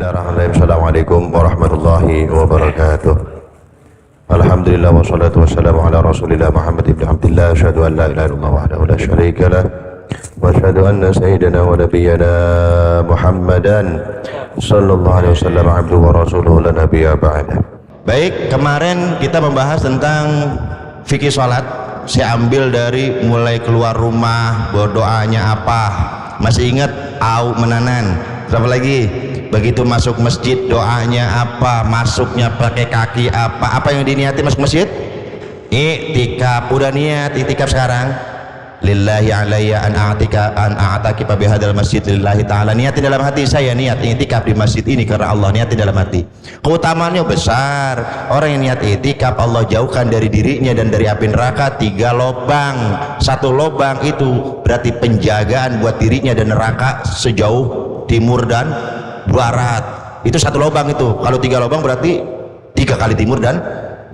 Bismillahirrahmanirrahim. Assalamualaikum warahmatullahi wabarakatuh. Alhamdulillah wassalatu wassalamu ala Rasulillah Muhammad ibn Abdullah. Asyhadu an la ilaha illallah wahdahu la syarika lah wa asyhadu anna sayyidana wa nabiyyana Muhammadan sallallahu alaihi wasallam abduhu wa rasuluhu la nabiyya ba'da. Baik, kemarin kita membahas tentang fikih salat. Saya ambil dari mulai keluar rumah berdoanya apa. Masih ingat au menanan? Berapa lagi? Begitu masuk masjid doanya apa? Masuknya pakai kaki apa? Apa yang diniati masuk masjid? Iktikaf. Udah niat iktikaf sekarang? Lillahi alayya an a'takifa bihadzal masjid lillahi ta'ala. Niatin dalam hati saya niat iktikaf di masjid ini karena Allah. Niatin dalam hati. Keutamaannya besar. Orang yang niat iktikaf Allah jauhkan dari dirinya dan dari api neraka 3 lubang. 1 lubang itu berarti penjagaan buat dirinya dan neraka sejauh timur dan barat. Itu 1 lubang itu. Kalau 3 lubang berarti 3 kali timur dan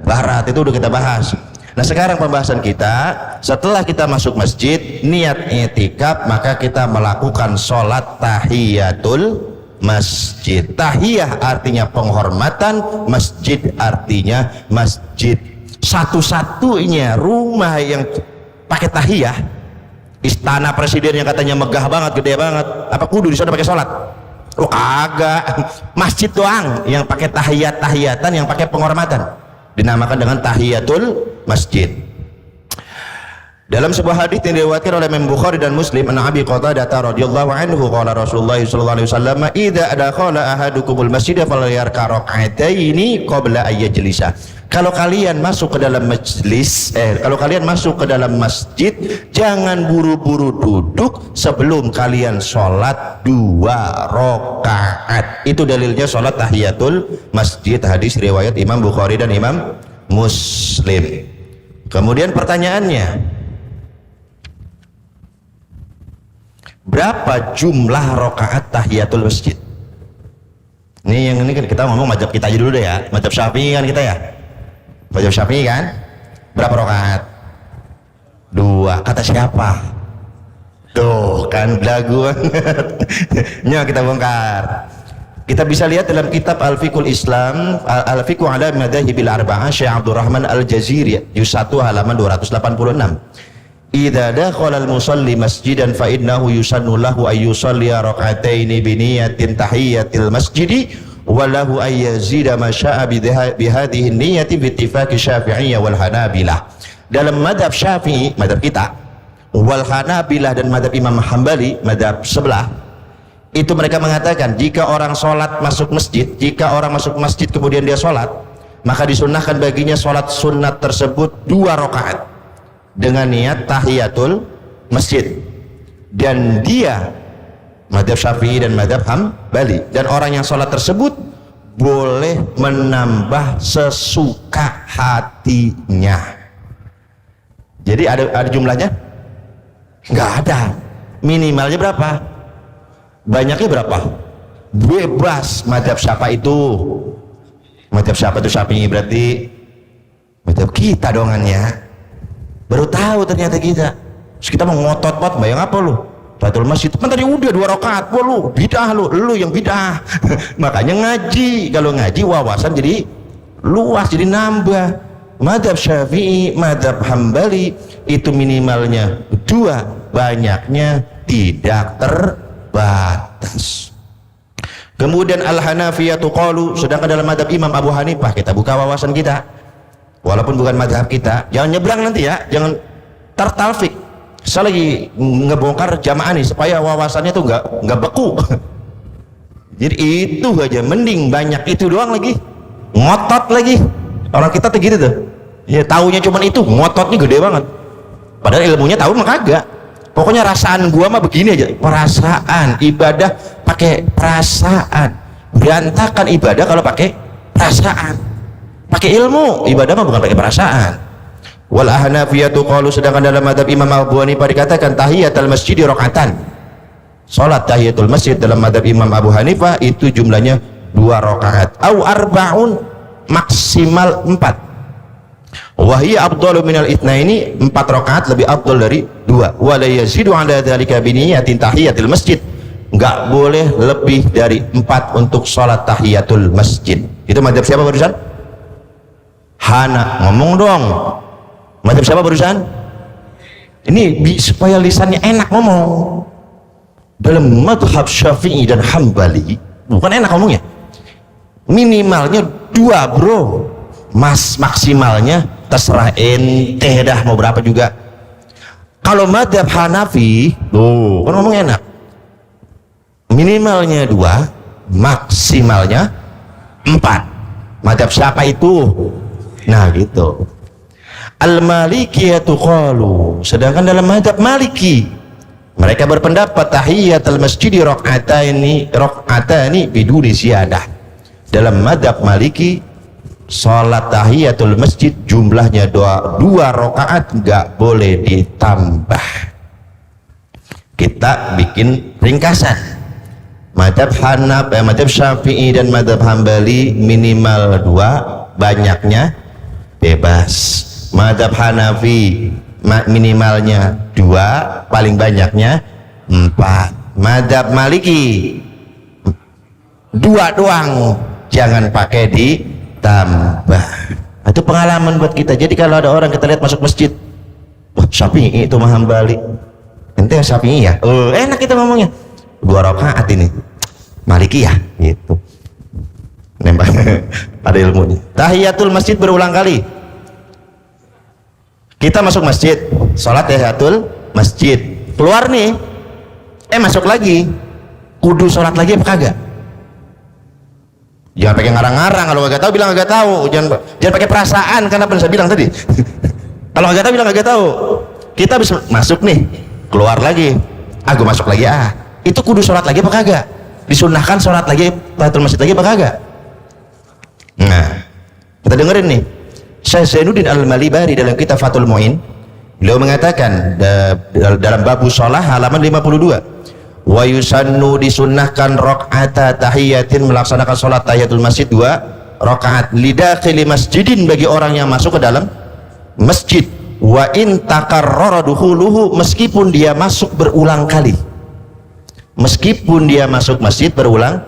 barat. Itu udah kita bahas. Nah, sekarang pembahasan kita setelah kita masuk masjid niat i'tikaf, maka kita melakukan sholat tahiyatul masjid. Tahiyah artinya penghormatan, masjid artinya masjid. Satu-satunya rumah yang pakai tahiyah, istana presiden yang katanya megah banget, gede banget, apa kudu di sana pakai sholat? Oh kagak, masjid doang yang pakai tahiyatan, yang pakai penghormatan, dinamakan dengan tahiyatul masjid. Dalam sebuah hadis yang diriwayatkan oleh Imam Bukhari dan Muslim, an Abi Qatadah radhiyallahu anhu qala Rasulullah sallallahu alaihi wasallam, "Idza dakhala ahadukumul masjid falyarka rak'ataini qabla ay yajlisa." Kalau kalian masuk ke dalam kalau kalian masuk ke dalam masjid, jangan buru-buru duduk sebelum kalian sholat 2 rakaat. Itu dalilnya sholat tahiyatul masjid. Hadis riwayat Imam Bukhari dan Imam Muslim. Kemudian pertanyaannya, berapa jumlah rakaat tahiyatul masjid? Ini kan kita ngomong mazhab kita aja dulu deh ya. Mazhab Syafi'i kan kita ya. Mazhab Syafi'i kan berapa rakaat? 2. Kata siapa? Tuh kan belagu banget. Nyo kita bongkar. Kita bisa lihat dalam kitab Al-Fiqhul Islam, Al-Fiqhu ala Madhahibil Arba'ah, Syekh Abdurrahman Al-Jaziri, juz 1 halaman 286. Idza dakhala al-musalli masjidan fa innahu yusannu lahu ay yusalli rak'ataini bi niyatin tahiyatil masjidi wa lahu ay yazida ma syaa bi hadhihi niyyati bi ittifaqi Syafi'iyyah wal Hanabilah. Dalam madhab Syafi'i, madhab kita, wal Hanabilah dan madhab Imam Hambali, madhab sebelah, itu mereka mengatakan jika orang sholat masuk masjid, jika orang masuk masjid kemudian dia sholat, maka disunnahkan baginya sholat sunnat tersebut 2 rakaat dengan niat tahiyatul masjid. Dan dia madhab Syafi'i dan madhab Hambali, dan orang yang sholat tersebut boleh menambah sesuka hatinya. Jadi ada jumlahnya? Nggak ada. Minimalnya berapa? Banyaknya berapa? Bebas. Madhab siapa itu? Madhab siapa itu Syafi'i? Berarti madhab kita dongannya. Baru tahu ternyata kita. Terus kita mau ngotot-ngotot, bayang apa lu? Tahiyatul masjid kan tadi udah 2 rakaat. Wah lu bidah, lu yang bidah. Makanya ngaji. Kalau ngaji wawasan jadi luas, jadi nambah. Madhab Syafi'i, madhab Hambali itu minimalnya 2, banyaknya tidak terbatas. Kemudian Al-Hanafiyatu qalu, sedangkan dalam madhab Imam Abu Hanifah, kita buka wawasan kita walaupun bukan madhab kita, jangan nyebrang nanti ya, jangan tertalfik. Saya lagi ngebongkar jamaah nih supaya wawasannya tuh nggak beku. Jadi itu aja, mending banyak itu doang lagi, ngotot lagi. Orang kita tuh gitu tuh ya, taunya cuman itu, ngototnya gede banget, padahal ilmunya tahu mah kagak. Pokoknya rasaan gua mah begini aja, perasaan. Ibadah pakai perasaan, berantakan ibadah kalau pakai perasaan. Pakai ilmu ibadah mah bukan pakai perasaan. Wal Ahnafiyatu qalu, sedangkan dalam madhab Imam Abu Hanifah dikatakan tahiyatul masjid rakaatan. Salat tahiyatul masjid dalam madhab Imam Abu Hanifah itu jumlahnya 2 rakaat. Au arba'un, maksimal 4. Wahiyya afdalu minal itsnaini, 4 rakaat lebih afdal dari 2. Wa la yazidu ala dzalika bi niyatin tahiyatil masjid, nggak boleh lebih dari 4 untuk sholat tahiyatul masjid. Itu mazhab siapa barusan? Hana. Ngomong dong, mazhab siapa barusan? Ini supaya lisannya enak ngomong. Dalam mazhab Syafi'i dan Hambali bukan enak ngomongnya, minimalnya 2 bro, maksimalnya terserah ente dah mau berapa juga. Kalau mazhab Hanafi tuh kan ngomong enak, minimalnya 2, maksimalnya 4. Mazhab siapa itu? Nah gitu. Al-Malikiyatu qalu, sedangkan dalam mazhab Maliki mereka berpendapat tahiyatul masjid rakaatani biduni ziyadah. Dalam mazhab Maliki salat tahiyatul masjid jumlahnya 2 rakaat, nggak boleh ditambah. Kita bikin ringkasan. Mazhab mazhab Syafi'i dan mazhab Hambali minimal 2, banyaknya bebas. Mazhab Hanafi minimalnya 2, paling banyaknya 4. Mazhab Maliki 2 doang, jangan pakai ditambah. Itu pengalaman buat kita. Jadi kalau ada orang kita lihat masuk masjid, wah Syafi'i itu mah Hambali, ente Syafi'i ya, enak kita ngomongnya 2 rakaat ini Maliki ya gitu, nembak. Ada ilmunya. Tahiyatul masjid berulang kali. Kita masuk masjid, sholat tahiyatul masjid, keluar nih, masuk lagi, kudu sholat lagi apa kagak? Jangan pakai ngarang-ngarang. Kalau nggak tahu bilang nggak tahu. Jangan pakai perasaan, karena apa saya bilang tadi. Kalau nggak tahu bilang nggak tahu. Kita bisa masuk nih, keluar lagi, gue masuk lagi. Itu kudu sholat lagi apa kagak? Disunnahkan sholat lagi tahiyatul masjid lagi apa kagak? Nah, kita dengerin nih. Syekh Zainuddin Al-Malibari dalam kitab Fathul Mu'in, beliau mengatakan dalam babu sholah halaman 52, wa yusannu, disunnahkan rakaata tahiyatin, melaksanakan sholat tahiyatul masjid 2 rakaat lidakhili masjidin, bagi orang yang masuk ke dalam masjid, wa in takarrara dukhuluhu, meskipun dia masuk berulang kali, meskipun dia masuk masjid berulang,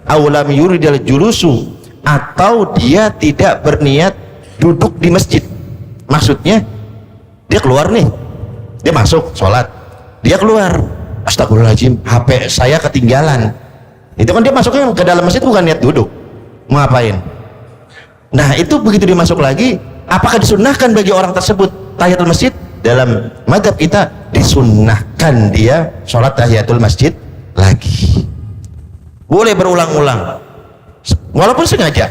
aulam yuridal julusu, atau dia tidak berniat duduk di masjid. Maksudnya dia keluar nih, dia masuk sholat, dia keluar, astagfirullahaladzim HP saya ketinggalan. Itu kan dia masuknya ke dalam masjid bukan niat duduk, mau ngapain. Nah itu begitu dia masuk lagi, apakah disunnahkan bagi orang tersebut tahiyatul masjid? Dalam mazhab kita disunnahkan dia sholat tahiyatul masjid lagi, boleh berulang-ulang, walaupun sengaja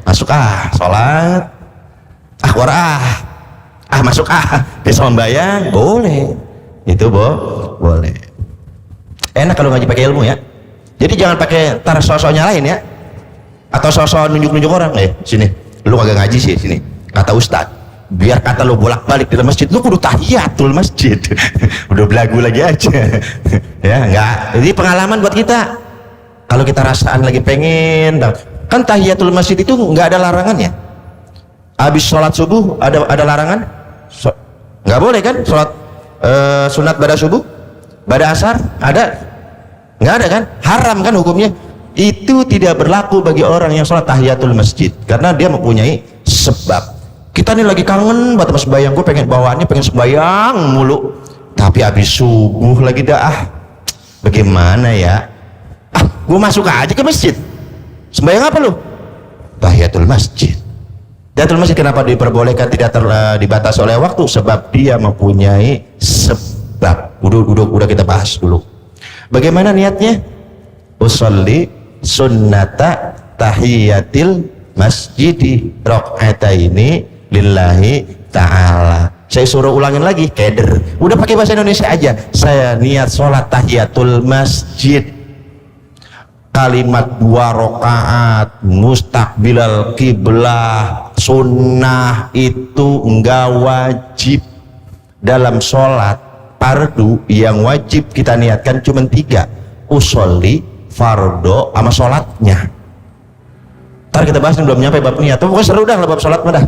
masuk sholat, keluar masuk bisa membayang, boleh. Itu boleh. Enak kalau ngaji pakai ilmu ya. Jadi jangan pakai tar sosoknya lain ya, atau sosok nunjuk-nunjuk orang. Sini lu kagak ngaji sih, sini kata ustad, biar kata lu bolak-balik di dalam masjid, lu kudu tahiyatul masjid. Udah belagu lagi aja. Ya enggak. Jadi pengalaman buat kita, kalau kita rasaan lagi pengen, kan tahiyatul masjid itu enggak ada larangannya. Habis sholat subuh ada larangan? Nggak boleh kan? Sholat sunat pada subuh, pada asar ada? Nggak ada kan? Haram kan hukumnya? Itu tidak berlaku bagi orang yang sholat tahiyatul masjid, karena dia mempunyai sebab. Kita nih lagi kangen banget sama sembahyang, gue pengen bawaannya pengen sembahyang mulu, tapi habis subuh lagi bagaimana ya? Gue masuk aja ke masjid, sembahyang apa lu? Tahiyatul masjid. Tahiyatul masjid kenapa diperbolehkan, tidak dibatasi oleh waktu? Sebab dia mempunyai sebab. Udah kita bahas dulu. Bagaimana niatnya? Usolli sunnata tahiyatil masjidi rakaataini lillahi ta'ala. Saya suruh ulangin lagi, keder. Udah pakai bahasa Indonesia aja. Saya niat sholat tahiyatul masjid, kalimat 2 rakaat mustaqbilal kiblah, sunnah, itu enggak wajib. Dalam sholat fardu yang wajib kita niatkan cuma 3, usolli, fardo, sama sholatnya. Ntar kita bahas, belum nyampe bab niat. Pokoknya seru dah bab sholat mah dah.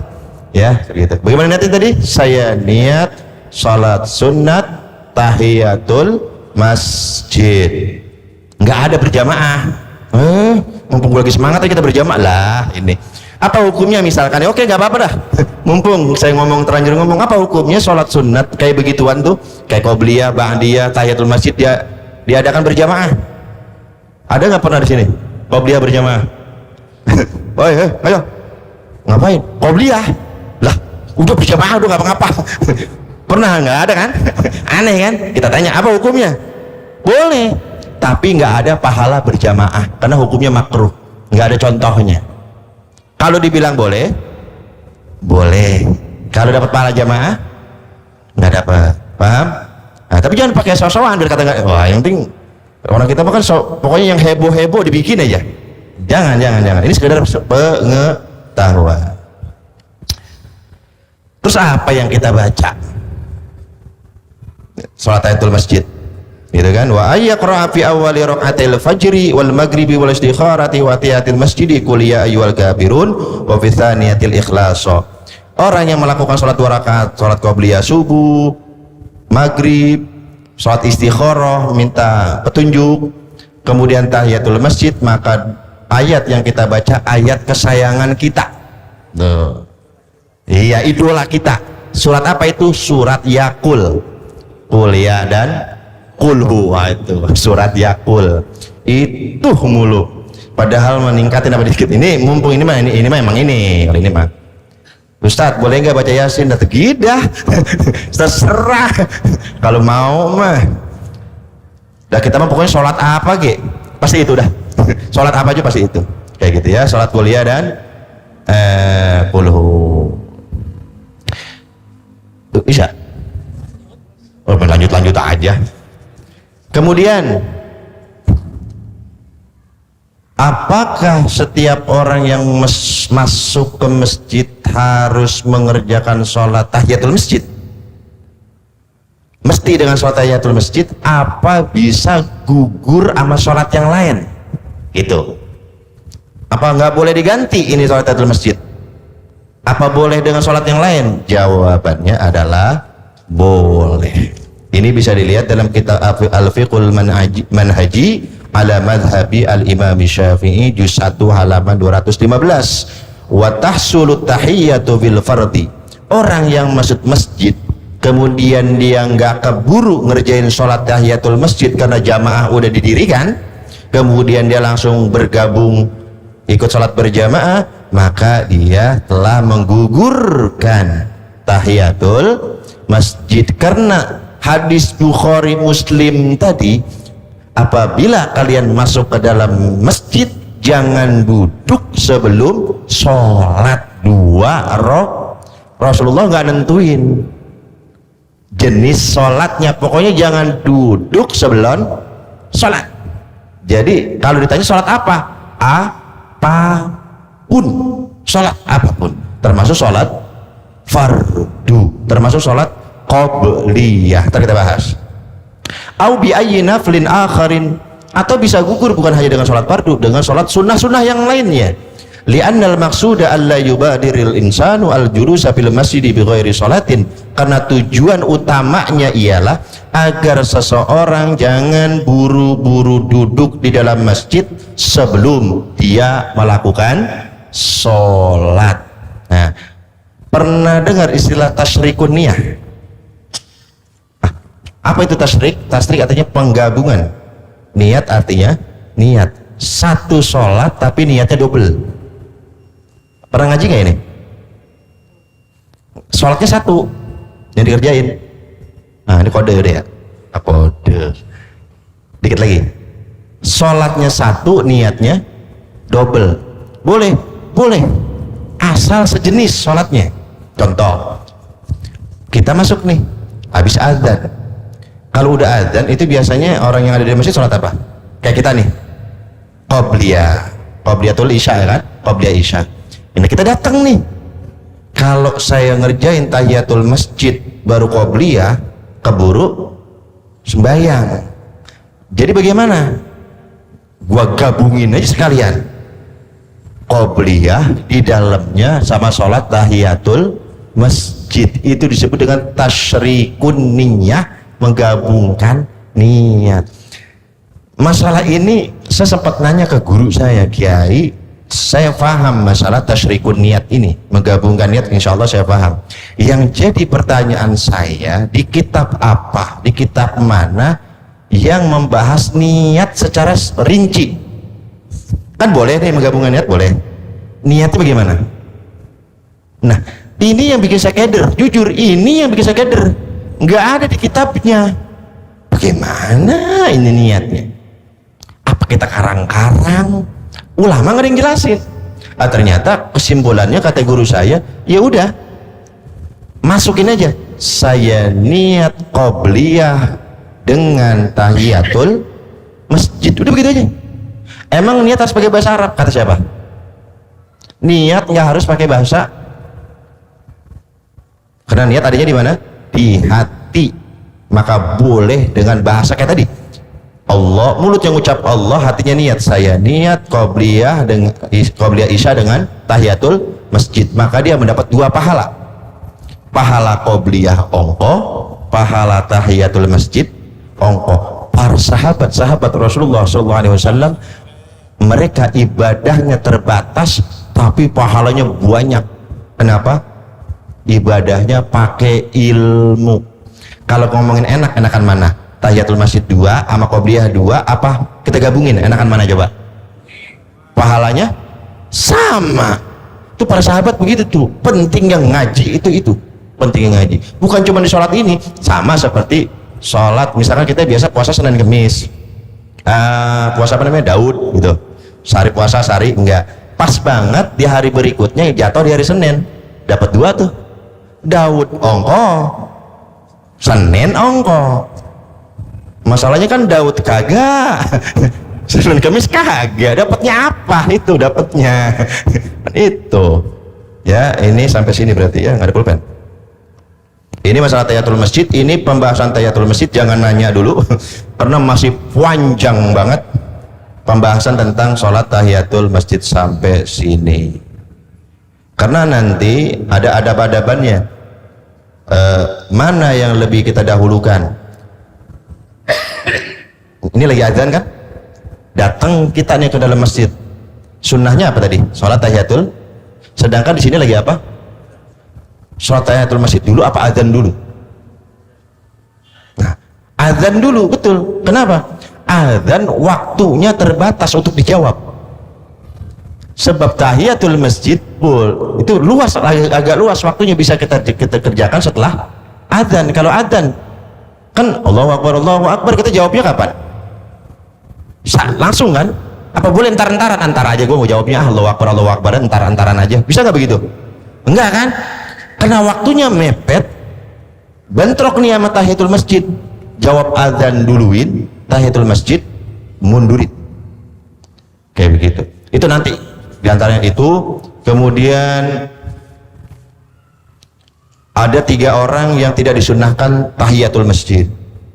Ya, gitu. Bagaimana niatnya tadi? Saya niat sholat sunat tahiyatul masjid. nggak ada berjamaah. Mumpung gue lagi semangat ya kita berjamaah lah ini. Apa hukumnya misalkan? Oke, nggak apa-apa dah. Mumpung saya terlanjur ngomong, apa hukumnya sholat sunat kayak begituan tuh, kayak qobliyah, ba'diyah, tahiyatul masjid diadakan berjamaah? Ada nggak pernah di sini qobliyah berjamaah? Ayo, ngapain? Qobliyah? Lah, udah berjamaah udah nggak apa-apa. Pernah nggak ada kan? Aneh kan? Kita tanya apa hukumnya? Boleh, tapi nggak ada pahala berjamaah karena hukumnya makruh, nggak ada contohnya. Kalau dibilang boleh, boleh. Kalau dapat pahala jamaah, nggak dapat. Paham? Nah, tapi jangan pakai so-soan biar kata nggak. Wah, yang penting orang kita makan pokoknya yang heboh-heboh dibikin aja. Jangan. Ini sekedar pengetahuan. Terus apa yang kita baca? Salat tahiyatul masjid. Gitu kan, wa ayyaqra fi awwali rak'atil fajri wal maghribi wal istikharati wa tahiyatil masjidi qul ya ayyuhal kafirun wa fi thaniyatil ikhlas. Orang yang melakukan salat 2 rakaat, salat qabliyah subuh, maghrib, salat istikharah minta petunjuk, kemudian tahiyatul masjid, maka ayat yang kita baca ayat kesayangan kita. Iya, idola kita. Surat apa itu? Surat Yaqul. Qul ya dan Kulhu, itu surat Yaqul itu mulu. Padahal meningkatin apa dikit. Ini mumpung ini mah emang ini. Kalau ini mah, Ustadz boleh nggak baca Yasin? Tidak. Terserah. Kalau mau mah. Dah kita mah pokoknya sholat apa ge? Pasti itu dah. Sholat apa aja pasti itu. Kayak gitu ya. Sholat kuliah dan Kulhu. Bisa. Oh, lanjut aja. Kemudian, apakah setiap orang yang masuk ke masjid harus mengerjakan sholat tahiyatul masjid? Mesti dengan sholat tahiyatul masjid? Apa bisa gugur sama sholat yang lain? Gitu. Apa nggak boleh diganti ini sholat tahiyatul masjid? Apa boleh dengan sholat yang lain? Jawabannya adalah boleh. Ini bisa dilihat dalam kitab Al-Fiqhul Manhaji ala madhabi al-Imam Syafi'i juz 1 halaman 215. Wa tahsulut tahiyyatu bil fardi. Orang yang masuk masjid kemudian dia nggak keburu ngerjain sholat tahiyatul masjid karena jamaah udah didirikan, kemudian dia langsung bergabung ikut sholat berjamaah, maka dia telah menggugurkan tahiyatul masjid. Karena hadis Bukhari Muslim tadi, apabila kalian masuk ke dalam masjid jangan duduk sebelum sholat 2 rakaat. Rasulullah nggak nentuin jenis sholatnya, pokoknya jangan duduk sebelum sholat. Jadi kalau ditanya sholat apa, apapun, sholat apapun, termasuk sholat fardu, termasuk sholat qobliyah, ntar kita bahas. Au bi ayyi naflin akharin, atau bisa gugur bukan hanya dengan sholat fardu, dengan sholat sunnah-sunnah yang lainnya. Li'annal maqsuda alla yubadiril insanu al julusa fil masjidi bi ghairi sholatin, karena tujuan utamanya ialah agar seseorang jangan buru-buru duduk di dalam masjid sebelum dia melakukan sholat. Nah, pernah dengar istilah tasyrikun niyah? Apa itu tasyrik? Tasyrik artinya penggabungan. Niat artinya niat. Satu sholat tapi niatnya double. Pernah ngaji nggak ini? Sholatnya satu yang dikerjain. Nah, ini kode udah ya. Kode. Dikit lagi. Sholatnya satu, niatnya double. Boleh, boleh. Asal sejenis sholatnya. Contoh, kita masuk nih, habis azan. Kalau udah azan itu biasanya orang yang ada di masjid sholat apa? Kayak kita nih, qobliyatul isya ya kan? Qobliyah isya. Ini kita datang nih. Kalau saya ngerjain tahiyatul masjid baru qobliyah, keburu sembahyang. Jadi bagaimana? Gua gabungin aja sekalian. Qobliyah di dalamnya sama sholat tahiyatul masjid. Itu disebut dengan tasyrikun niyah, menggabungkan niat. Masalah ini saya sempat nanya ke guru saya, Kiai, saya paham masalah tasyrikun niat ini, menggabungkan niat, insya Allah saya paham. Yang jadi pertanyaan saya, di kitab apa, di kitab mana yang membahas niat secara rinci? Kan boleh nih menggabungkan niat, boleh. Niatnya bagaimana? Nah, ini yang bikin saya keder, jujur ini yang bikin saya keder, nggak ada di kitabnya. Bagaimana ini niatnya? Apa kita karang-karang? Ulama nggak ada yang jelasin. Ternyata kesimpulannya kata guru saya, ya udah masukin aja, saya niat qobliyah dengan tahiyatul masjid, udah begitu aja. Emang niat harus pakai bahasa Arab? Kata siapa? Niat nggak harus pakai bahasa, karena niat adanya di mana? Di hati. Maka boleh dengan bahasa kayak tadi, Allah, mulut yang ucap Allah, hatinya niat, saya niat qobliyah dengan qobliyah isya dengan tahiyatul masjid, maka dia mendapat 2 pahala. Pahala qobliyah ongko, pahala tahiyatul masjid ongko. Para sahabat Rasulullah SAW, mereka ibadahnya terbatas tapi pahalanya banyak. Kenapa? Ibadahnya pakai ilmu. Kalau ngomongin enak, enakan mana? Tahiyatul masjid 2 sama qobliyah 2, apa kita gabungin, enakan mana coba? Pahalanya sama. Itu para sahabat begitu tuh. Penting yang ngaji itu penting yang ngaji, bukan cuma di sholat ini. Sama seperti sholat, misalkan kita biasa puasa Senin Kemis, puasa apa namanya, Daud gitu, sehari puasa sehari enggak, pas banget di hari berikutnya jatuh di hari Senin, dapat 2 tuh. Daud ongko, Senin ongko. Masalahnya kan Daud kagak, Senin Kemis kagak, dapatnya apa itu dapatnya? Itu ya, ini sampai sini berarti ya, nggak ada pulpen. Ini masalah tahiyatul masjid, ini pembahasan tahiyatul masjid, jangan nanya dulu karena masih panjang banget pembahasan tentang sholat tahiyatul masjid sampai sini, karena nanti ada adab-adabannya. Mana yang lebih kita dahulukan? Ini lagi azan kan, datang kita nih ke dalam masjid, sunnahnya apa tadi? Sholat tahiyatul. Sedangkan di sini lagi apa? Sholat tahiyatul masjid dulu apa azan dulu? Nah, azan dulu, betul. Kenapa? Azan waktunya terbatas untuk dijawab. Sebab tahiyatul masjid itu luas, agak luas waktunya, bisa kita kerjakan setelah azan. Kalau azan kan Allahu Akbar, kita jawabnya kapan? Langsung kan? Apa boleh entar-entaran? Antar aja gue mau jawabnya Allahu Akbar entar-entaran aja, bisa nggak begitu? Enggak kan? Karena waktunya mepet, bentrok nih sama tahiyatul masjid. Jawab azan duluin, tahiyatul masjid mundurin, kayak begitu. Itu nanti diantaranya itu. Kemudian ada 3 orang yang tidak disunnahkan tahiyatul masjid.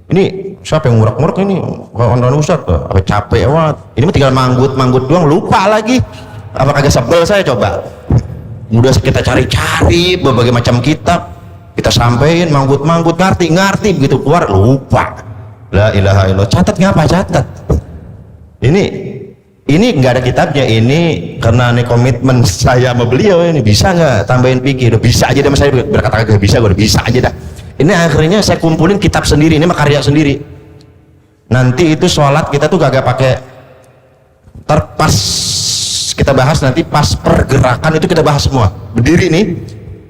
Ini siapa yang ngurak-ngurak ini? Kawan-kawan Ustaz, apa capek banget. Ini mah tinggal manggut doang, lupa lagi. Apa kagak sebel saya coba? Udah kita cari-cari berbagai macam kitab, kita sampein, manggut ngerti begitu keluar lupa. La ilaha illallah. Catat ngapa catat? Ini nggak ada kitabnya, ini karena ini komitmen saya sama beliau. Ini bisa nggak tambahin pikir? Udah bisa aja dah, saya berkata kagak bisa, gue udah bisa aja dah. Ini akhirnya saya kumpulin kitab sendiri, ini mah karya sendiri. Nanti itu sholat kita tuh kagak pakai terpas, kita bahas nanti pas pergerakan itu kita bahas semua. Berdiri nih,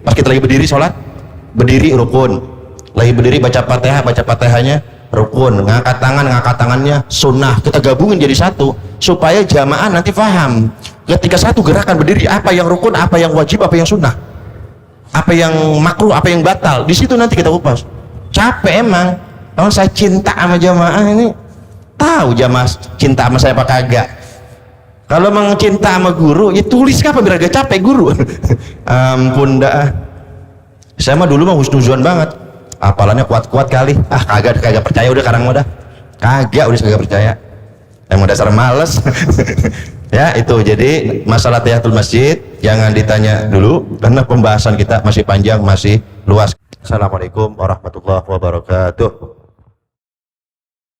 pas kita lagi berdiri sholat, berdiri rukun, lagi berdiri baca fatihahnya rukun, ngangkat tangannya sunnah, kita gabungin jadi satu supaya jamaah nanti paham ketika satu gerakan berdiri apa yang rukun, apa yang wajib, apa yang sunnah, apa yang makruh, apa yang batal. Di situ nanti kita kupas. Capek emang, kalau saya cinta sama jamaah ini, tahu jamaah cinta sama saya apa kagak. Kalau emang cinta sama guru, ya tulis apa biar agak capek guru. Ampun dah, saya mah dulu mah husnuzon banget, hafalannya kuat-kuat kali. Kagak percaya udah sekarang udah kagak percaya. Emang dasar males. Ya itu, jadi masalah tahiyatul masjid jangan ditanya dulu karena pembahasan kita masih panjang, masih luas. Assalamualaikum warahmatullahi wabarakatuh.